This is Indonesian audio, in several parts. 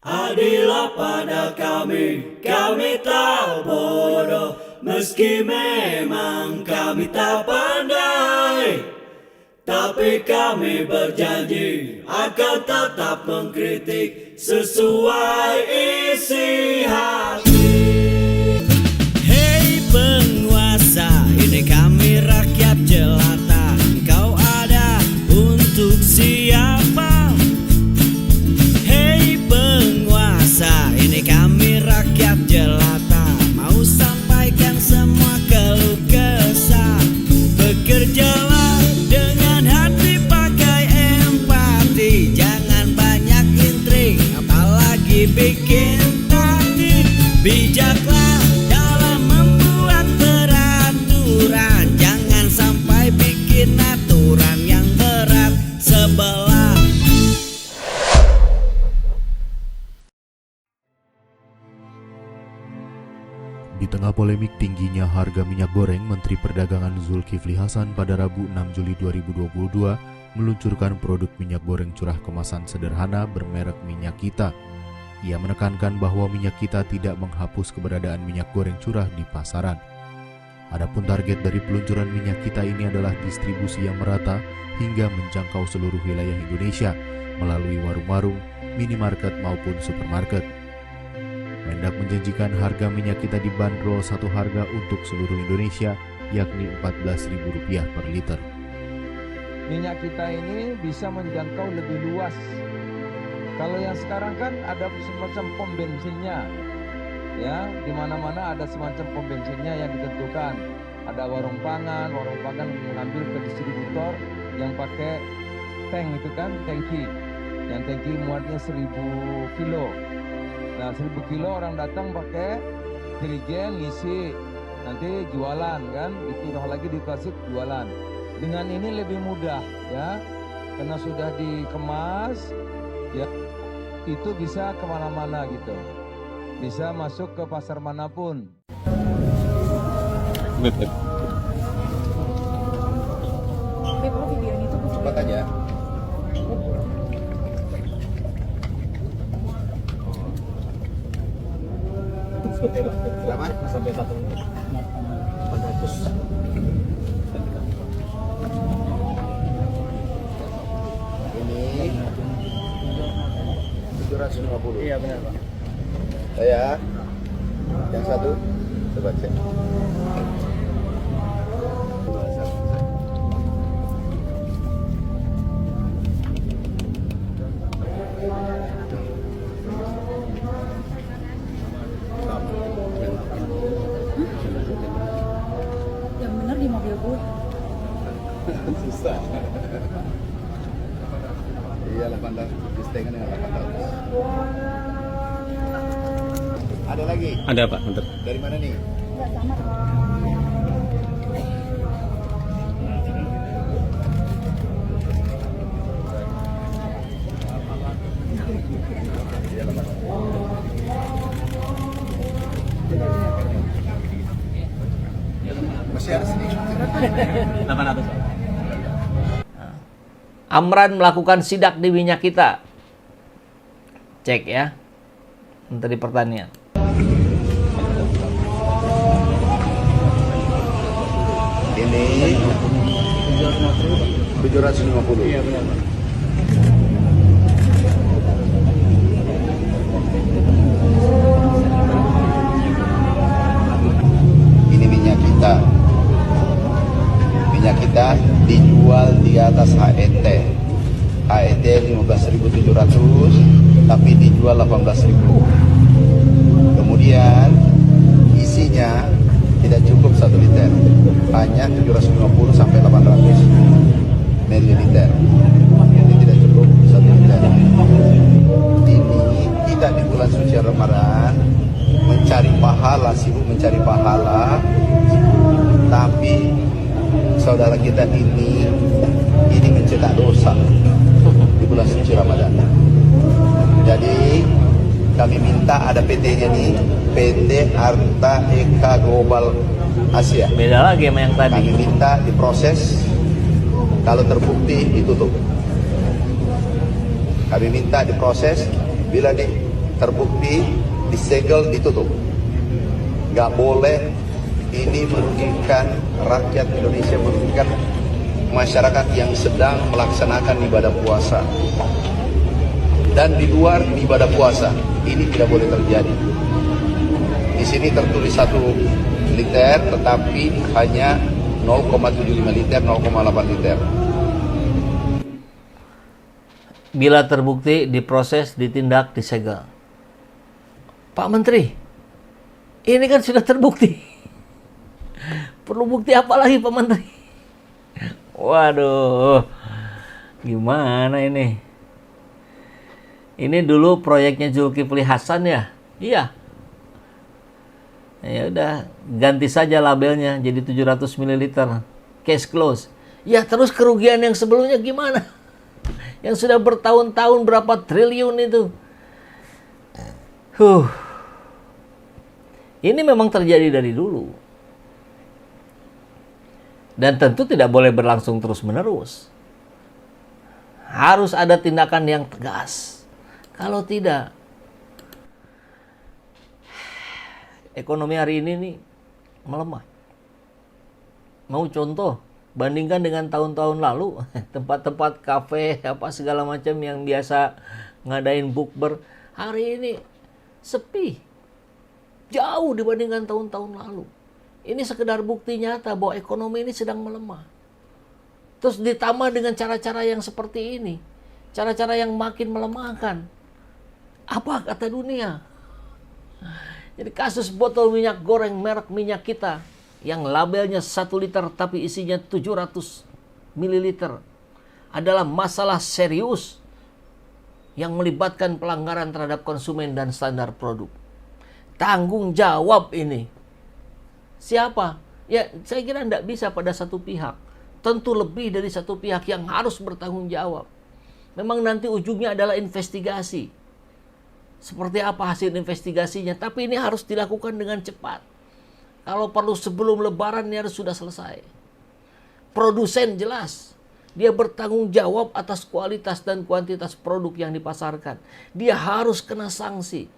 Adillah pada kami tak bodoh, meski memang kami tak pandai. Tapi kami berjanji akan tetap mengkritik sesuai isi hati. Hei penguasa, ini kami rakyat jelata. Engkau ada untuk siapa? Hei penguasa, ini kami rakyat jelata. Mau sampaikan semua keluh kesah. Bekerjalah dengan hati, pakai empati. Jangan banyak intrik, apalagi bikin taktik. Bijaklah dalam membuat peraturan. Jangan sampai bikin aturan yang berat sebelah. Di tengah polemik tingginya harga minyak goreng, Menteri Perdagangan Zulkifli Hasan pada Rabu 6 Juli 2022 meluncurkan produk minyak goreng curah kemasan sederhana bermerek Minyak Kita. Ia menekankan bahwa minyak kita tidak menghapus keberadaan minyak goreng curah di pasaran. Adapun target dari peluncuran minyak kita ini adalah distribusi yang merata hingga menjangkau seluruh wilayah Indonesia melalui warung-warung, minimarket maupun supermarket. Mendak menjanjikan harga minyak kita dibanderol satu harga untuk seluruh Indonesia, yakni Rp14.000 per liter. Minyak kita ini bisa menjangkau lebih luas. Kalau yang sekarang kan ada semacam pom bensinnya, ya, di mana-mana ada semacam pom bensinnya yang ditentukan. Ada warung pangan mengambil ke distributor yang pakai tank itu kan, tangki, yang tangki muatnya 1.000 kilo. Nah 1.000 kilo orang datang pakai jerigen ngisi, nanti jualan kan, dipindah lagi di plastik jualan. Dengan ini lebih mudah ya, karena sudah dikemas ya, itu bisa kemana-mana gitu, bisa masuk ke pasar manapun. Cepat aja. Berapa? Sampai 1.400. Ini 750. Iya benar Pak. Saya yang satu coba cek. Yang bener di mobil gue. Susah. Iya 800, disetengan dengan 800. Ada lagi? Ada Pak, bentar. Dari mana nih? Enggak sama. Iya 800. Masih ada sedikit. 800. Amran melakukan sidak di Minyak Kita. Cek ya, Menteri Pertanian. Ini 750. Iya benar Pak. Ini minyak kita. Minyak kita dijual di atas HET. HET 15.700 tapi dijual 18.000. Kemudian isinya tidak cukup 1 liter, hanya 750 sampai 800 ml. Jadi tidak cukup 1 liter. Ini kita di bulan suci Ramadan mencari pahala, sibuk mencari pahala, tapi saudara kita ini mencetak dosa di bulan suci Ramadan. Jadi kami minta ada PT-nya nih, PT Arta Eka Global Asia. Beda lagi sama yang tadi. Kami minta diproses, kalau terbukti ditutup. Kami minta diproses, bila terbukti disegel, ditutup. Nggak boleh ini merugikan rakyat Indonesia, merugikan masyarakat yang sedang melaksanakan ibadah puasa. Dan di luar ibadah puasa, ini tidak boleh terjadi. Di sini tertulis 1 liter, tetapi hanya 0,75 liter, 0,8 liter. Bila terbukti, diproses, ditindak, disegel. Pak Menteri, ini kan sudah terbukti. Perlu bukti apa lagi Pak Menteri? Waduh, gimana ini? Ini dulu proyeknya Zulkifli Hasan ya? Iya. Ya udah, ganti saja labelnya jadi 700 ml. Case close. Ya terus kerugian yang sebelumnya gimana? Yang sudah bertahun-tahun berapa triliun itu. Ini memang terjadi dari dulu. Dan tentu tidak boleh berlangsung terus-menerus. Harus ada tindakan yang tegas. Kalau tidak, ekonomi hari ini nih melemah. Mau contoh? Bandingkan dengan tahun-tahun lalu, tempat-tempat kafe apa segala macam yang biasa ngadain bukber, hari ini sepi. Jauh dibandingkan tahun-tahun lalu. Ini sekedar bukti nyata bahwa ekonomi ini sedang melemah. Terus ditambah dengan cara-cara yang seperti ini, cara-cara yang makin melemahkan. Apa kata dunia? Jadi kasus botol minyak goreng merek minyak kita yang labelnya 1 liter tapi isinya 700 ml adalah masalah serius yang melibatkan pelanggaran terhadap konsumen dan standar produk. Tanggung jawab ini. Siapa? Ya saya kira tidak bisa pada satu pihak. Tentu lebih dari satu pihak yang harus bertanggung jawab. Memang nanti ujungnya adalah investigasi. Seperti apa hasil investigasinya. Tapi ini harus dilakukan dengan cepat. Kalau perlu sebelum lebaran ini harus sudah selesai. Produsen jelas. Dia bertanggung jawab atas kualitas dan kuantitas produk yang dipasarkan. Dia harus kena sanksi.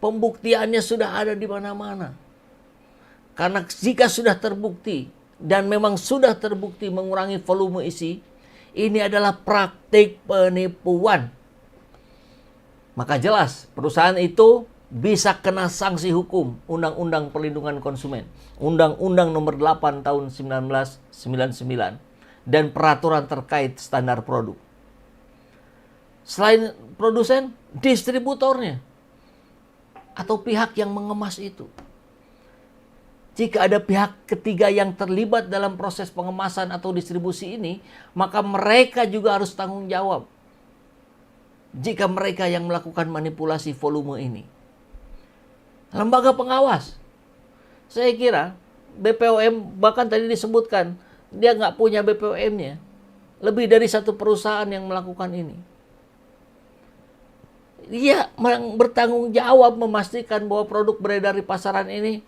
Pembuktiannya sudah ada di mana-mana. Karena jika sudah terbukti dan memang sudah terbukti mengurangi volume isi, ini adalah praktik penipuan. Maka jelas perusahaan itu bisa kena sanksi hukum Undang-Undang Perlindungan Konsumen, Undang-Undang Nomor 8 Tahun 1999 dan peraturan terkait standar produk. Selain produsen, distributornya atau pihak yang mengemas itu. Jika ada pihak ketiga yang terlibat dalam proses pengemasan atau distribusi ini, maka mereka juga harus tanggung jawab. Jika mereka yang melakukan manipulasi volume ini. Lembaga pengawas. Saya kira BPOM bahkan tadi disebutkan, dia nggak punya BPOM-nya. Lebih dari satu perusahaan yang melakukan ini. Dia bertanggung jawab memastikan bahwa produk beredar di pasaran ini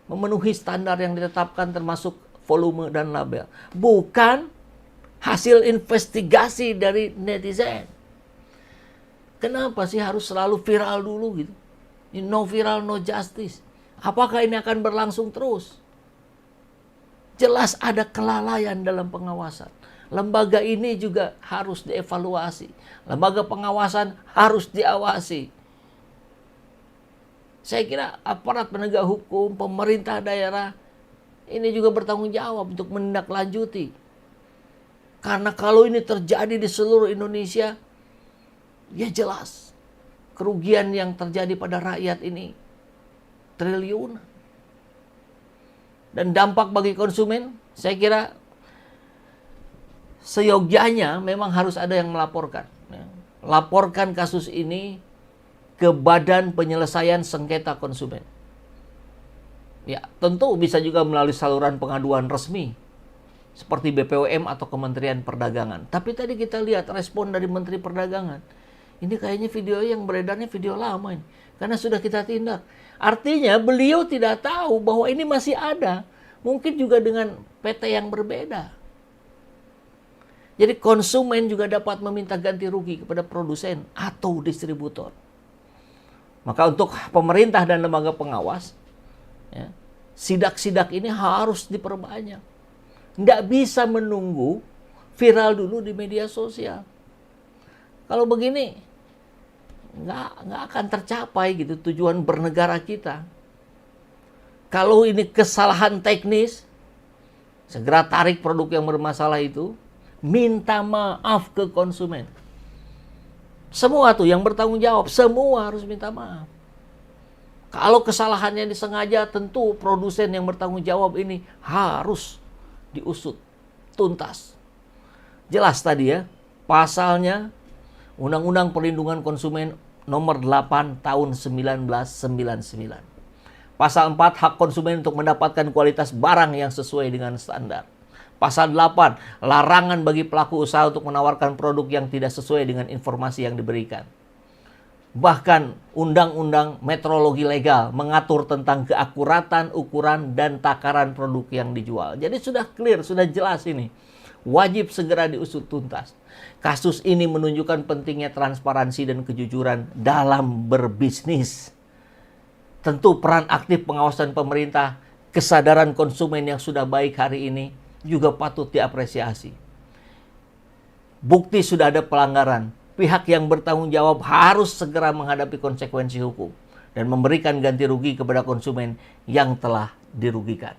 memenuhi standar yang ditetapkan termasuk volume dan label. Bukan hasil investigasi dari netizen. Kenapa sih harus selalu viral dulu gitu? No viral, no justice. Apakah ini akan berlangsung terus? Jelas ada kelalaian dalam pengawasan. Lembaga ini juga harus dievaluasi. Lembaga pengawasan harus diawasi. Saya kira aparat penegak hukum, pemerintah daerah, ini juga bertanggung jawab untuk menindaklanjuti. Karena kalau ini terjadi di seluruh Indonesia, ya jelas kerugian yang terjadi pada rakyat ini triliunan. Dan dampak bagi konsumen, saya kira seyogyanya memang harus ada yang melaporkan. Laporkan kasus ini ke Badan Penyelesaian Sengketa Konsumen. Ya, tentu bisa juga melalui saluran pengaduan resmi seperti BPOM atau Kementerian Perdagangan. Tapi tadi kita lihat respon dari Menteri Perdagangan. Ini kayaknya video yang beredarnya video lama ini. Karena sudah kita tindak. Artinya beliau tidak tahu bahwa ini masih ada. Mungkin juga dengan PT yang berbeda. Jadi konsumen juga dapat meminta ganti rugi kepada produsen atau distributor. Maka untuk pemerintah dan lembaga pengawas, ya, sidak-sidak ini harus diperbanyak. Nggak bisa menunggu viral dulu di media sosial. Kalau begini, nggak akan tercapai gitu tujuan bernegara kita. Kalau ini kesalahan teknis, segera tarik produk yang bermasalah itu, minta maaf ke konsumen. Semua tuh yang bertanggung jawab, semua harus minta maaf. Kalau kesalahannya disengaja, tentu produsen yang bertanggung jawab ini harus diusut tuntas. Jelas tadi ya, pasalnya Undang-Undang Perlindungan Konsumen nomor 8 tahun 1999. Pasal 4, hak konsumen untuk mendapatkan kualitas barang yang sesuai dengan standar. Pasal 8, larangan bagi pelaku usaha untuk menawarkan produk yang tidak sesuai dengan informasi yang diberikan. Bahkan Undang-Undang Metrologi Legal mengatur tentang keakuratan, ukuran, dan takaran produk yang dijual. Jadi sudah clear, sudah jelas ini. Wajib segera diusut tuntas. Kasus ini menunjukkan pentingnya transparansi dan kejujuran dalam berbisnis. Tentu peran aktif pengawasan pemerintah, kesadaran konsumen yang sudah baik hari ini juga patut diapresiasi. Bukti sudah ada pelanggaran. Pihak yang bertanggung jawab harus segera menghadapi konsekuensi hukum dan memberikan ganti rugi kepada konsumen yang telah dirugikan.